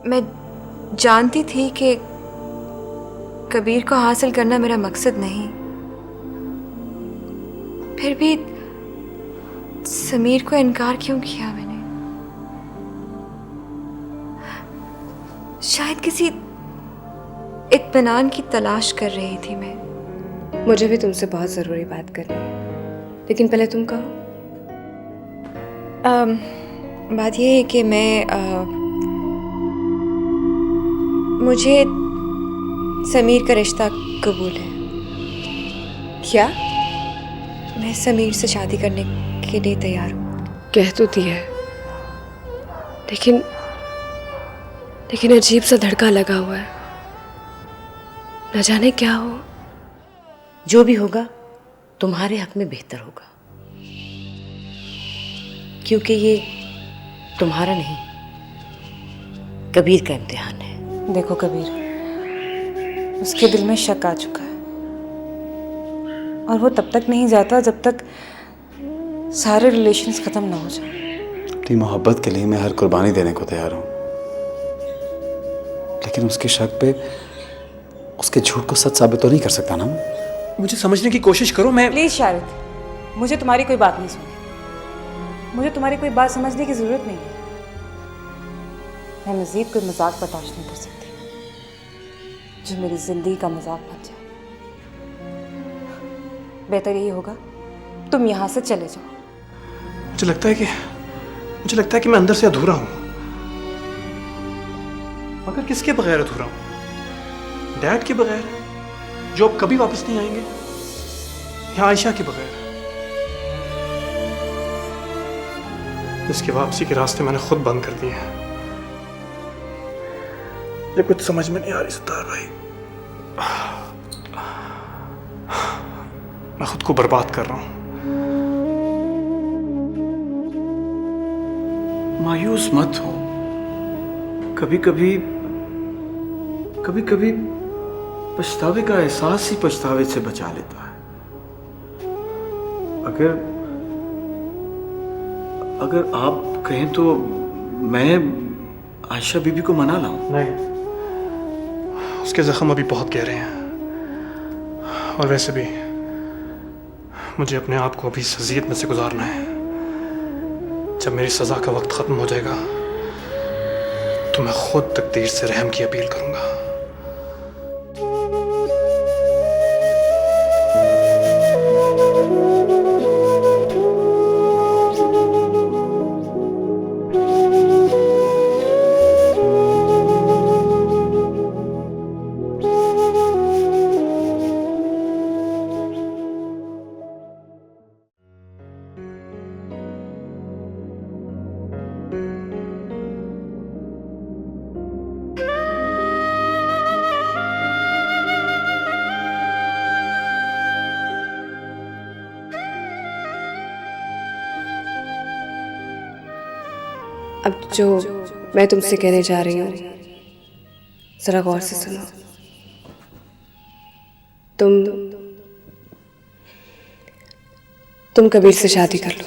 मैं जानती थी कि कबीर को हासिल करना मेरा मकसद नहीं, फिर भी समीर को इनकार क्यों किया मैंने? शायद किसी इत्मीनान की तलाश कर रही थी मैं। मुझे भी तुमसे बहुत ज़रूरी बात करनी है, लेकिन पहले तुम कहो। बात यह है कि मुझे समीर का रिश्ता कबूल है। क्या? मैं समीर से शादी करने के लिए तैयार हूँ। कह तो दिया है, लेकिन अजीब सा धड़का लगा हुआ है। न जाने क्या हो। जो भी होगा तुम्हारे हक में बेहतर होगा, क्योंकि ये तुम्हारा नहीं, कबीर का इम्तिहान है। देखो कबीर, उसके दिल में शक आ चुका है और वो तब तक नहीं जाता जब तक सारे रिलेशंस खत्म ना हो जाए। अपनी मोहब्बत के लिए मैं हर कुर्बानी देने को तैयार हूँ, लेकिन उसके शक पे उसके झूठ को सच साबित तो नहीं कर सकता ना। मुझे समझने की कोशिश करो। मैं प्लीज शारिद, मुझे तुम्हारी कोई बात नहीं सुनी। मुझे तुम्हारी कोई बात समझने की जरूरत नहीं है। मैं मजीद कोई मजाक बर्दाश्त नहीं कर सकती जो मेरी जिंदगी का मजाक बन जाए। बेहतर यही होगा तुम यहाँ से चले जाओ। मुझे लगता है कि मैं अंदर से अधूरा हूं। मगर किसके बगैर अधूरा हूं? डैड के बगैर, जो अब कभी वापस नहीं आएंगे, या आयशा के बगैर, जिसकी वापसी के रास्ते मैंने खुद बंद कर दिए हैं। ये कुछ समझ में नहीं आ रही सितार भाई। मैं खुद को बर्बाद कर रहा हूं। मायूस मत हो। कभी कभी पछतावे का एहसास ही पछतावे से बचा लेता है। अगर आप कहें तो मैं आयशा बीबी को मना लाऊं। नहीं, उसके जख्म अभी बहुत गहरे हैं, और वैसे भी मुझे अपने आप को अभी इस अज़ियत में से गुजारना है। जब मेरी सजा का वक्त खत्म हो जाएगा तो मैं खुद तकदीर से रहम की अपील करूंगा। अब जो मैं तुमसे कहने जा रही हूँ, जरा गौर से सुनो। तुम कबीर से शादी कर लो।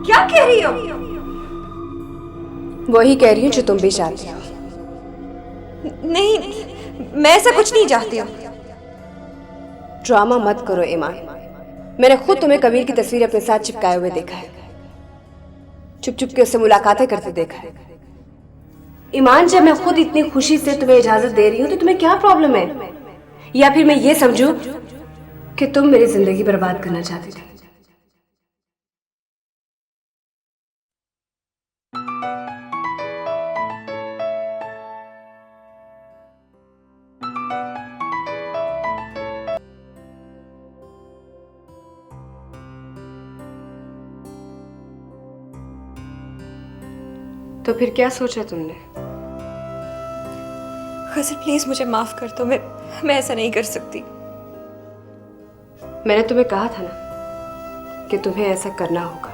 क्या कह रही हो? वही कह रही हूँ जो तुम भी चाहती हो। नहीं, मैं ऐसा कुछ नहीं चाहती हूँ। ड्रामा मत करो ईमान। मैंने खुद तुम्हें कबीर की तस्वीर अपने साथ चिपकाए हुए देखा है, चुप चुप के उससे मुलाकातें करते देखा है। ईमान, जब मैं खुद इतनी खुशी से तुम्हें इजाजत दे रही हूँ तो तुम्हें क्या प्रॉब्लम है? या फिर मैं ये समझूं कि तुम मेरी जिंदगी बर्बाद करना चाहती थी? तो फिर क्या सोचा तुमने? गजल प्लीज मुझे माफ कर दो। मैं ऐसा नहीं कर सकती। मैंने तुम्हें कहा था ना कि तुम्हें ऐसा करना होगा।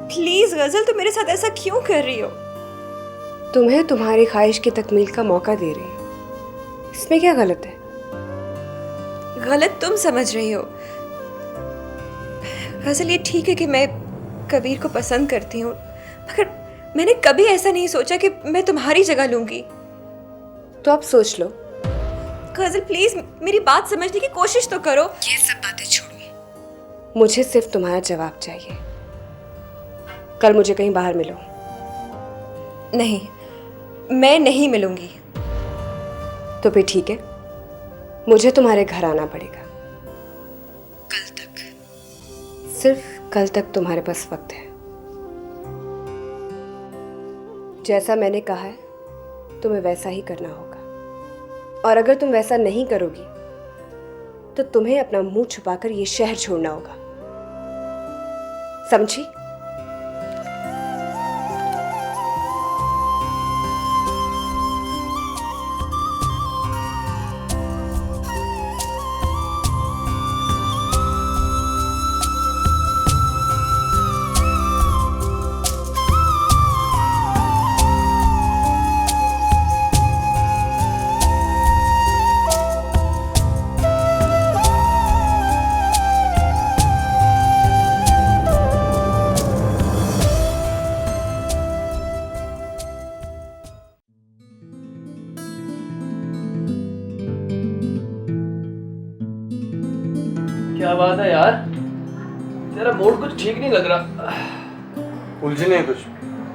प्लीज गजल, तुम मेरे साथ ऐसा क्यों कर रही हो? तुम्हें तुम्हारी ख्वाहिश की तकमील का मौका दे रही हूँ, इसमें क्या गलत है? गलत तुम समझ रही हो। काजल, ये ठीक है कि मैं कबीर को पसंद करती हूँ, मगर मैंने कभी ऐसा नहीं सोचा कि मैं तुम्हारी जगह लूंगी। तो आप सोच लो। काजल प्लीज मेरी बात समझने की कोशिश तो करो। ये सब बातें छोड़ो, मुझे सिर्फ तुम्हारा जवाब चाहिए। कल मुझे कहीं बाहर मिलो। नहीं, मैं नहीं मिलूंगी। तो फिर ठीक है, मुझे तुम्हारे घर आना पड़ेगा। कल तक। सिर्फ कल तक तुम्हारे पास वक्त है। जैसा मैंने कहा है तुम्हें वैसा ही करना होगा, और अगर तुम वैसा नहीं करोगी तो तुम्हें अपना मुंह छुपाकर ये शहर छोड़ना होगा, समझी? क्या बात है यार, तेरा मूड कुछ ठीक नहीं लग रहा। उलझने हैं, कुछ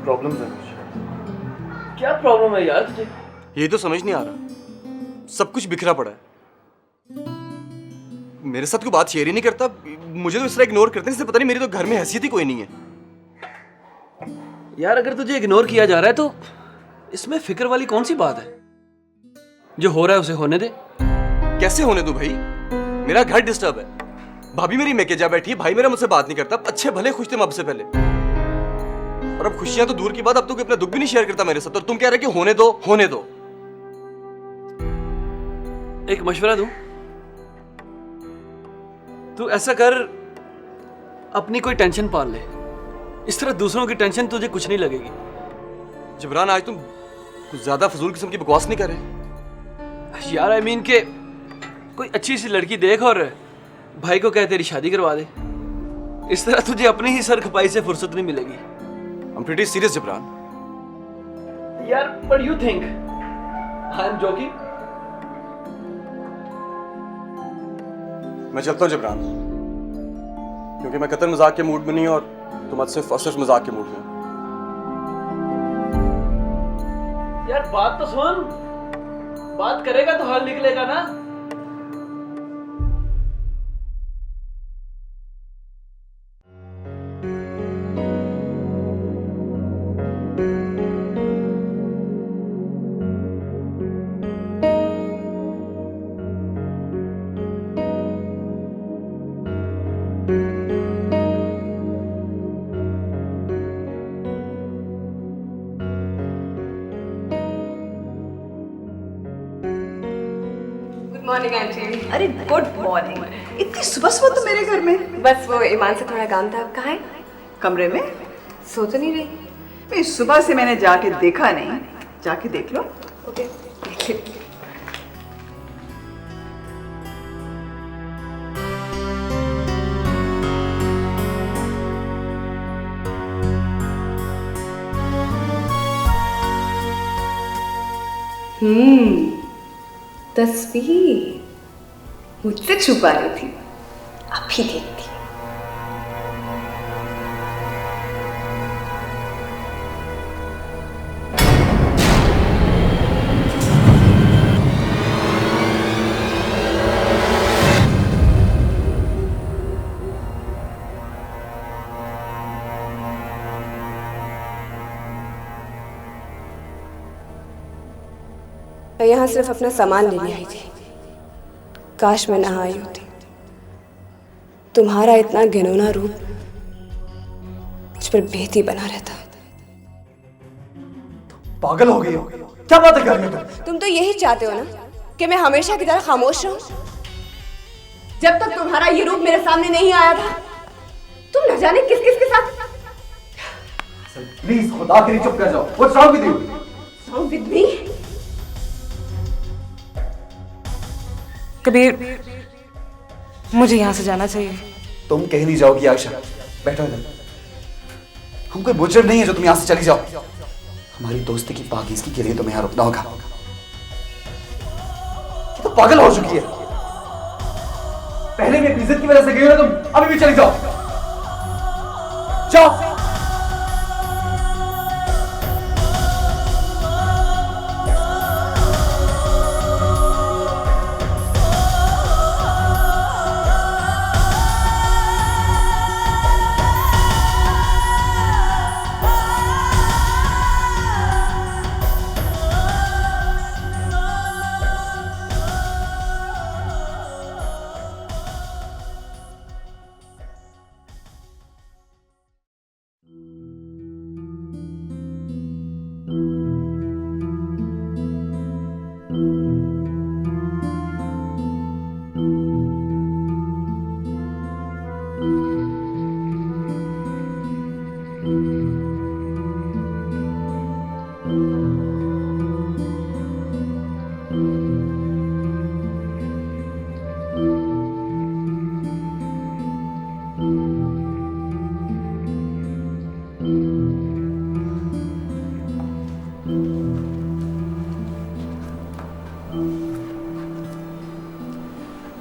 प्रॉब्लम्स हैं कुछ। क्या प्रॉब्लम है यार तुझे? ये तो समझ नहीं आ रहा, सब कुछ बिखरा पड़ा है। मेरे साथ कोई बात शेयर ही नहीं करता, मुझे तो इस तरह इग्नोर करते हैं जैसे पता नहीं मेरी तो घर में हैसियत ही कोई नहीं है। यार अगर तुझे इग्नोर किया जा रहा है तो इसमें फिक्र वाली कौन सी बात है? जो हो रहा है उसे होने दे। कैसे होने दूं भाई, मेरा घर डिस्टर्ब है, भाभी मेरी मैके जा बैठी है, भाई मेरा मुझसे बात नहीं करता। अच्छे भले खुश थे मुझसे पहले, और अब खुशियां तो दूर की बात, अब तो कोई अपना दुख भी नहीं शेयर करता मेरे साथ, और तुम कह रहे कि होने दो होने दो। एक मशवरा दूं? तू ऐसा कर, अपनी कोई टेंशन पाल ले, इस तरह दूसरों की टेंशन तुझे कुछ नहीं लगेगी। जिब्रान, आज तुम कुछ ज्यादा फजूल किस्म की बकवास नहीं कर रहे? यार आई मीन के कोई अच्छी सी लड़की देख और भाई को कह तेरी शादी करवा दे, इस तरह तुझे अपनी ही सर खपाई से फुर्सत नहीं मिलेगी। I'm pretty serious, Jibran. यार but you think I am joking? मैं चलता हूँ जिब्रान, क्योंकि मैं कतई मजाक के मूड में नहीं और तुम आज सिर्फ और सिर्फ मजाक के मूड में हो। यार बात तो सुन, बात करेगा तो हल निकलेगा ना। Good morning aunty. अरे गुड मॉर्निंग। इतनी सुबह सुबह तो मेरे घर में? बस वो ईमान से थोड़ा काम था। कहाँ है? कमरे में। सो तो नहीं रही? मैं सुबह से मैंने जाके देखा नहीं, जाके देख लो। ओके। तस्वीर मुझसे छुपा रही थी, अभी देखती। मैं यहाँ सिर्फ अपना सामान लेने आई थी। काश मैं ना आई होती। तुम्हारा इतना घिनौना रूप मुझ पर बेहती बना रहता। पागल हो गई हो, क्या बात कर रही हो तुम तो यही चाहते हो ना कि मैं हमेशा की तरह खामोश रहूं? जब तक तुम्हारा ये रूप मेरे सामने नहीं आया था, तुम न जाने किस किस के साथ। प्लीज खुदा के लिए चुप कर जाओ। What's wrong with you? Wrong with me? Kabir, मुझे यहाँ से जाना चाहिए। तुम कहीं नहीं जाओगी आयशा, बैठो इधर। हम कोई बुजुर्ग नहीं है जो तुम यहाँ से चली जाओ। हमारी दोस्ती की पाकीज़गी के लिए तुम्हें यहाँ रुकना होगा। ये तो पागल हो चुकी है। पहले भी इज्जत की वजह से गई हो ना तुम, अभी भी चली जाओ। जाओ।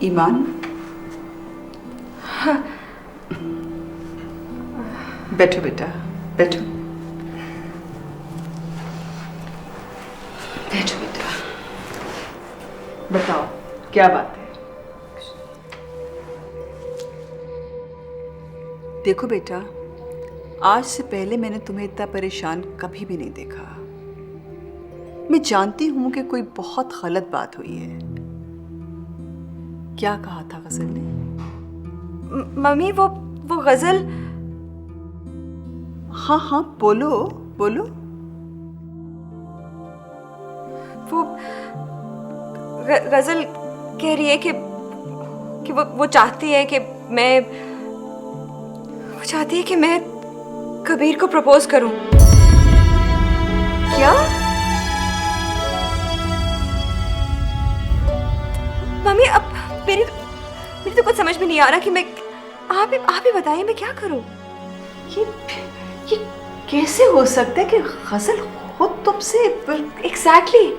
ईमान, बैठो बेटा, बैठो। बैठो बेटा, बताओ क्या बात है। देखो बेटा, आज से पहले मैंने तुम्हें इतना परेशान कभी भी नहीं देखा। मैं जानती हूं कि कोई बहुत गलत बात हुई है। क्या कहा था गजल ने? मम्मी वो गजल। हाँ हाँ, बोलो बोलो। वो गजल कह रही है कि वो चाहती है कि मैं कबीर को प्रपोज करूं। क्या? मम्मी अब मेरी तो कुछ समझ में नहीं आ रहा कि मैं आप ही बताइए मैं क्या करूं। ये कैसे हो सकता है कि गजल खुद तुमसे? एग्जैक्टली,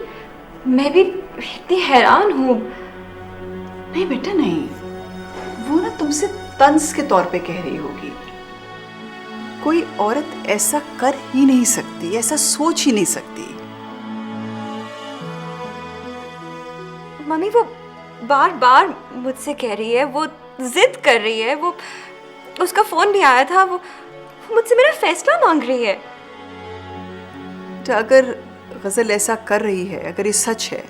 मैं भी इतनी हैरान हूँ। नहीं बेटा नहीं, वो ना तुमसे तंज के तौर पे कह रही होगी। कोई औरत ऐसा कर ही नहीं सकती, ऐसा सोच ही नहीं सकती। मम्मी वो बार बार मुझसे कह रही है, वो जिद कर रही है, वो उसका फोन भी आया था, वो मुझसे मेरा फैसला मांग रही है। तो अगर गजल ऐसा कर रही है, अगर ये सच है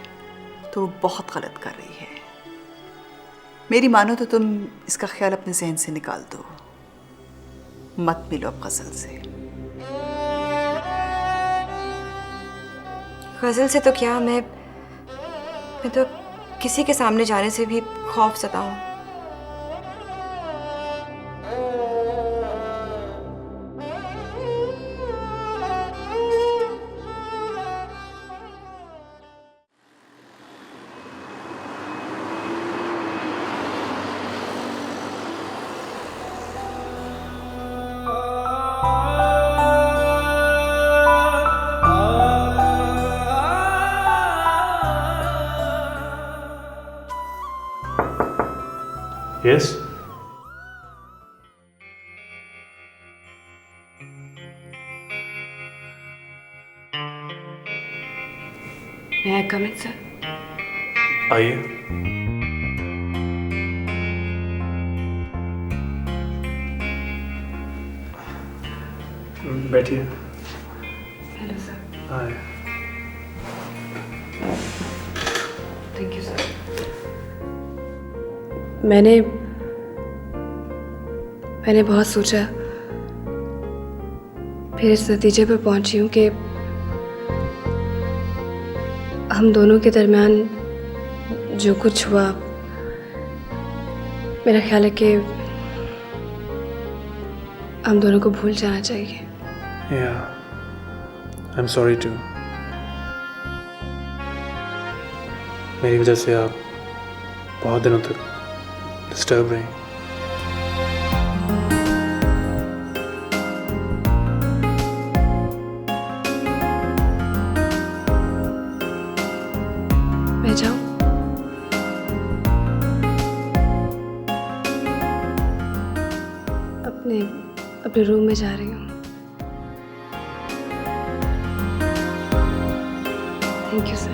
तो वो बहुत गलत कर रही है। मेरी मानो तो तुम इसका ख्याल अपने जहन से निकाल दो, मत मिलो अब गजल से। गजल से तो क्या, मैं तो किसी के सामने जाने से भी खौफ सता हूँ। Yes? May I come in, sir? आइए। बैठिए। Hello sir. Hi. Thank you sir. मैंने बहुत सोचा, फिर इस नतीजे पर पहुंची हूँ कि हम दोनों के दरमियान जो कुछ हुआ, मेरा ख्याल है कि हम दोनों को भूल जाना चाहिए। Yeah, I'm sorry too. मेरी वजह से आप बहुत दिनों तक डिस्टर्ब रही। मैं जाऊं? अपने अपने रूम में जा रही हूँ। Thank you sir.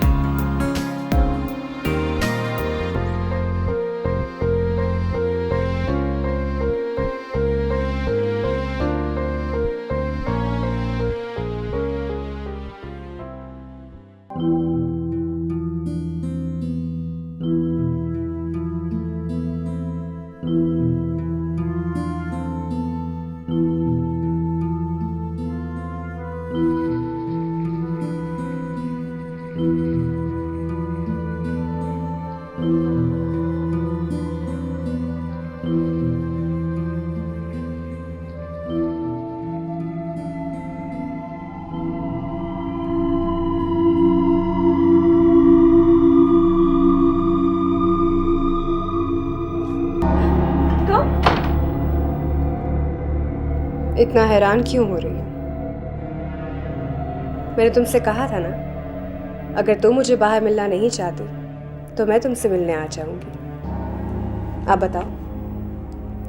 इतना हैरान क्यों हो रही हो? मैंने तुमसे कहा था ना, अगर तुम मुझे बाहर मिलना नहीं चाहती तो मैं तुमसे मिलने आ जाऊंगी। आप बताओ,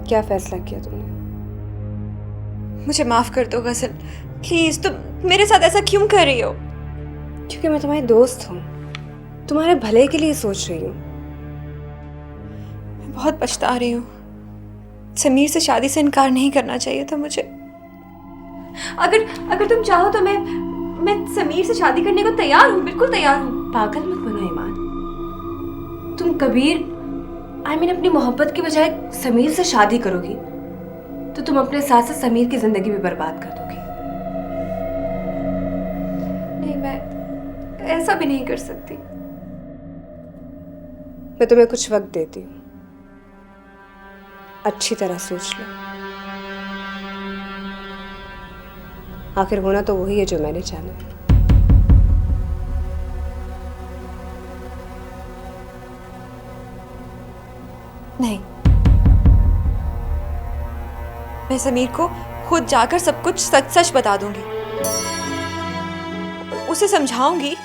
क्या फैसला किया तुमने? मुझे माफ कर दो गजल, प्लीज। तुम मेरे साथ ऐसा क्यों कर रही हो? क्योंकि मैं तुम्हारी दोस्त हूँ, तुम्हारे भले के लिए सोच रही हूँ। मैं बहुत पछता रही हूँ। समीर से शादी से इनकार नहीं करना चाहिए था मुझे। अगर तुम चाहो तो मैं समीर से शादी करने को तैयार हूँ, बिल्कुल तैयार हूँ। पागल मत बनो ईमान। तुम कबीर अपनी मोहब्बत की बजाय समीर से शादी करोगी तो तुम अपने साथ साथ समीर की जिंदगी भी बर्बाद कर दोगी। नहीं, मैं ऐसा भी नहीं कर सकती। मैं तुम्हें कुछ वक्त देती हूँ, अच्छी तरह सोच लो। आखिर होना तो वही है जो मैंने जाना है। नहीं, मैं समीर को खुद जाकर सब कुछ सच सच बता दूंगी। उसे समझाऊंगी,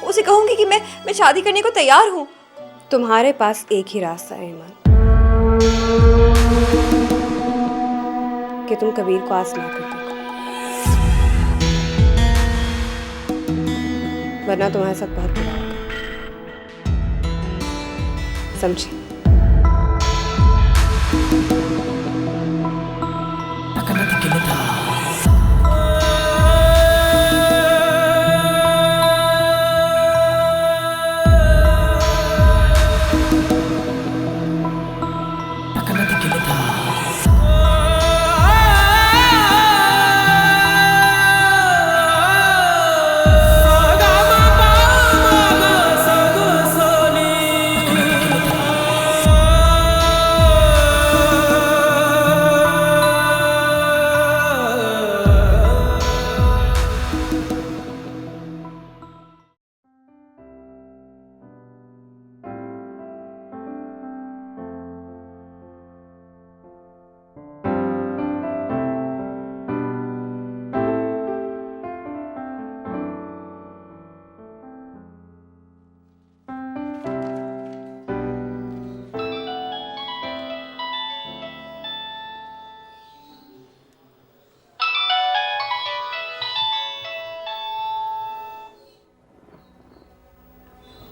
उसे कहूंगी कि मैं शादी करने को तैयार हूं। तुम्हारे पास एक ही रास्ता है ईमान, कि तुम कबीर को आजमा कर देखो, वरना तुम्हारे साथ बहुत बुरा होगा। समझे?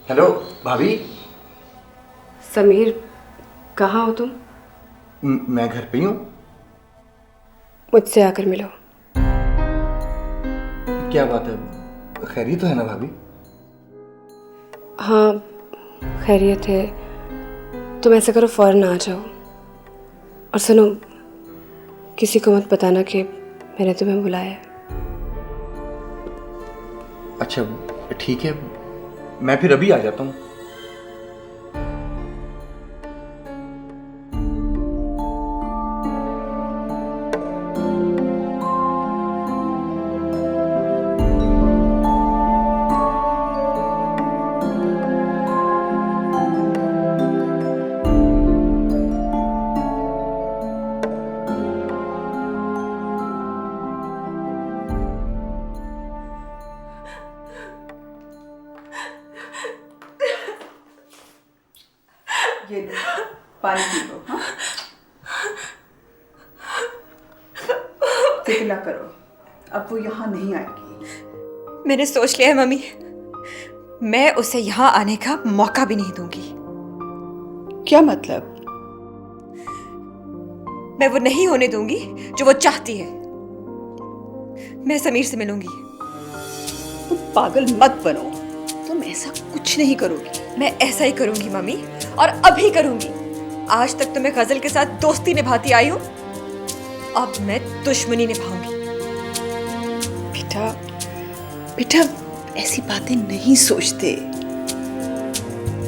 हेलो भाभी। समीर, कहाँ हो तुम? मैं घर पे ही हूँ। मुझसे आकर मिलो। क्या बात है, खैरियत तो है ना भाभी? हाँ, खैरियत है। तुम ऐसा करो, फौरन आ जाओ। और सुनो, किसी को मत बताना कि मैंने तुम्हें बुलाया है। अच्छा ठीक है, मैं फिर अभी आ जाता हूँ। ये लो, पानी पी लो। हाँ, फिक्र ना करो, अब वो यहाँ नहीं आएगी। मैंने सोच लिया है मम्मी, मैं उसे यहाँ आने का मौका भी नहीं दूंगी। क्या मतलब? मैं वो नहीं होने दूंगी जो वो चाहती है। मैं समीर से मिलूंगी। तुम पागल मत बनो, तुम ऐसा कुछ नहीं करोगी। मैं ऐसा ही करूंगी मम्मी, और अभी करूंगी। आज तक तो मैं गजल के साथ दोस्ती निभाती आई हूं, अब मैं दुश्मनी निभाऊंगी। बेटा, बेटा ऐसी बातें नहीं सोचते,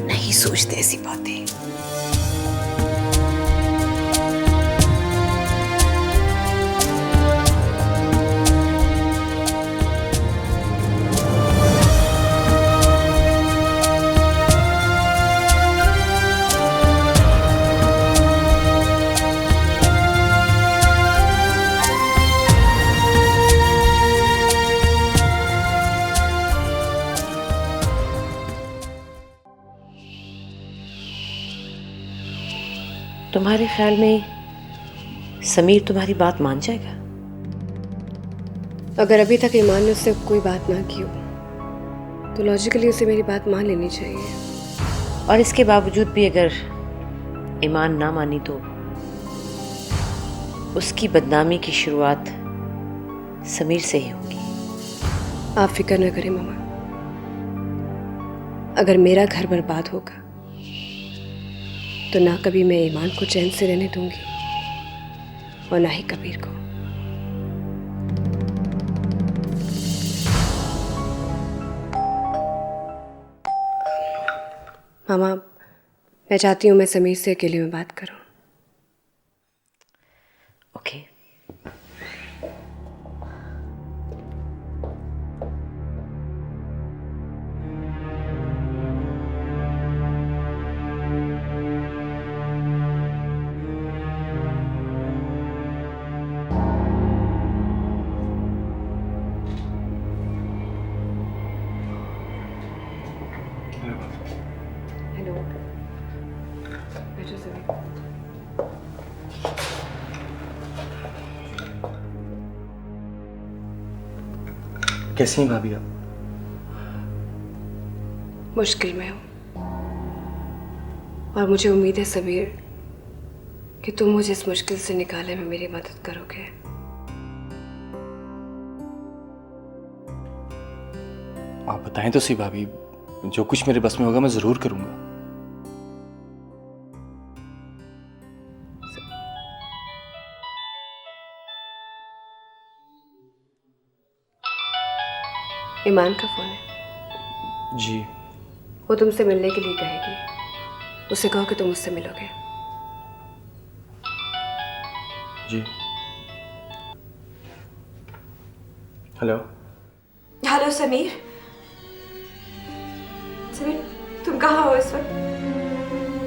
नहीं सोचते ऐसी बातें। तुम्हारे ख्याल में समीर तुम्हारी बात मान जाएगा? अगर अभी तक ईमान ने उससे कोई बात ना की हो तो लॉजिकली उसे मेरी बात मान लेनी चाहिए। और इसके बावजूद भी अगर ईमान ना मानी तो उसकी बदनामी की शुरुआत समीर से ही होगी। आप फिक्र न करें मामा, अगर मेरा घर बर्बाद होगा तो ना कभी मैं ईमान को चैन से रहने दूंगी और ना ही कबीर को। मामा, मैं चाहती हूँ मैं समीर से अकेले में बात करूँ। ओके। हेलो, बैठो समीर। कैसी हैं भाभी आप? मुश्किल में हूँ और मुझे उम्मीद है समीर कि तुम मुझे इस मुश्किल से निकालने में मेरी मदद करोगे। आप बताएं तो सही भाभी, जो कुछ मेरे बस में होगा मैं जरूर करूंगा। ईमान का फोन है। जी। वो तुमसे मिलने के लिए कहेगी, उसे कहो कि तुम उससे मिलोगे। जी। हेलो। हेलो समीर। समीर, तुम कहाँ हो इस वक्त?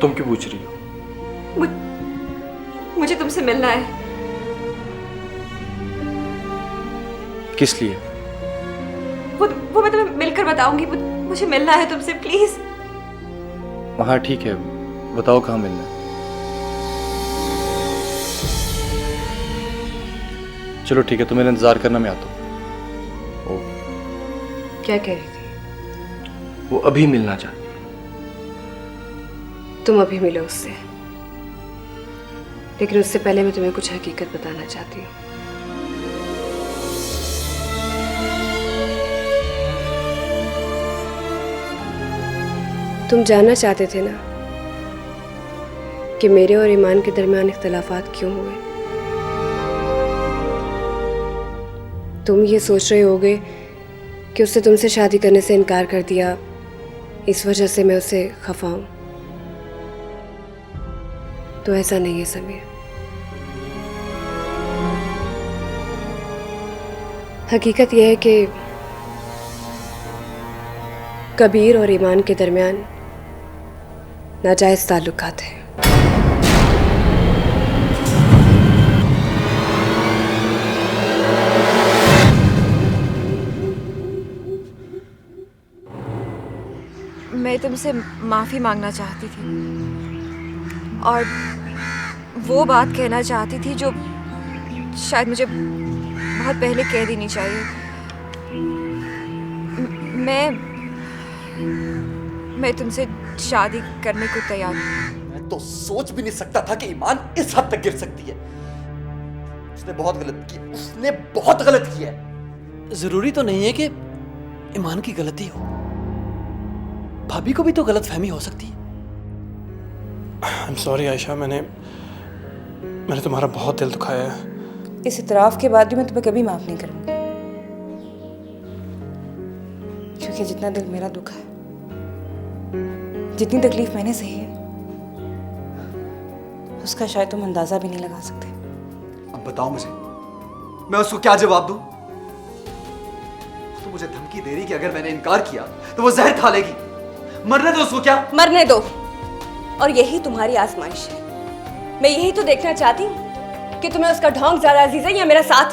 तुम क्यों पूछ रही हो? मुझे तुमसे मिलना है। किस लिए? वो मैं तुम्हें मिलकर बताऊंगी। मुझे मिलना है तुमसे, प्लीज। हाँ ठीक है, बताओ कहाँ मिलना है। चलो ठीक है, तो मेरा इंतजार करना, मैं आता हूँ। क्या कह रही थी? वो अभी मिलना चाहती है। तुम अभी मिलो उससे, लेकिन उससे पहले मैं तुम्हें कुछ हकीकत बताना चाहती हूँ। तुम जानना चाहते थे ना कि मेरे और ईमान के दरमियान इख्तलाफात क्यों हुए। तुम ये सोच रहे होगे कि उससे तुमसे शादी करने से इनकार कर दिया, इस वजह से मैं उसे खफा हूं। तो ऐसा नहीं है समीर। हकीकत यह है कि कबीर और ईमान के दरमियान नाजायज ताल्लुकात हैं। मैं तुमसे माफी मांगना चाहती थी। और वो बात कहना चाहती थी जो शायद मुझे बहुत पहले कह देनी चाहिए। मैं तुमसे शादी करने को तैयार हूँ। मैं तो सोच भी नहीं सकता था कि ईमान इस हद तक गिर सकती है। उसने बहुत गलत किया, उसने बहुत गलत किया है। जरूरी तो नहीं है कि ईमान की गलती हो, भाभी को भी तो गलत फहमी हो सकती है। I'm sorry आयशा, मैंने तुम्हारा बहुत दिल दुखाया है। इस इतराफ़ के बाद भी मैं तुम्हें कभी माफ़ नहीं करूँगी, क्योंकि जितना दिल मेरा दुखा है, जितनी तकलीफ मैंने सही है, उसका शायद तुम अंदाज़ा भी नहीं लगा सकते। अब बताओ मुझे, मैं उसको क्या जवाब दूं? तो मुझे धमकी दे रही कि अगर मैंने इनकार किया तो वो जहर खा लेगी। मरने दो उसको। क्या मरने दो, और यही तुम्हारी आजमाइश है। मैं यही तो देखना चाहती हूँ कि तुम्हें उसका ढोंग ज्यादा अजीज है या मेरा साथ।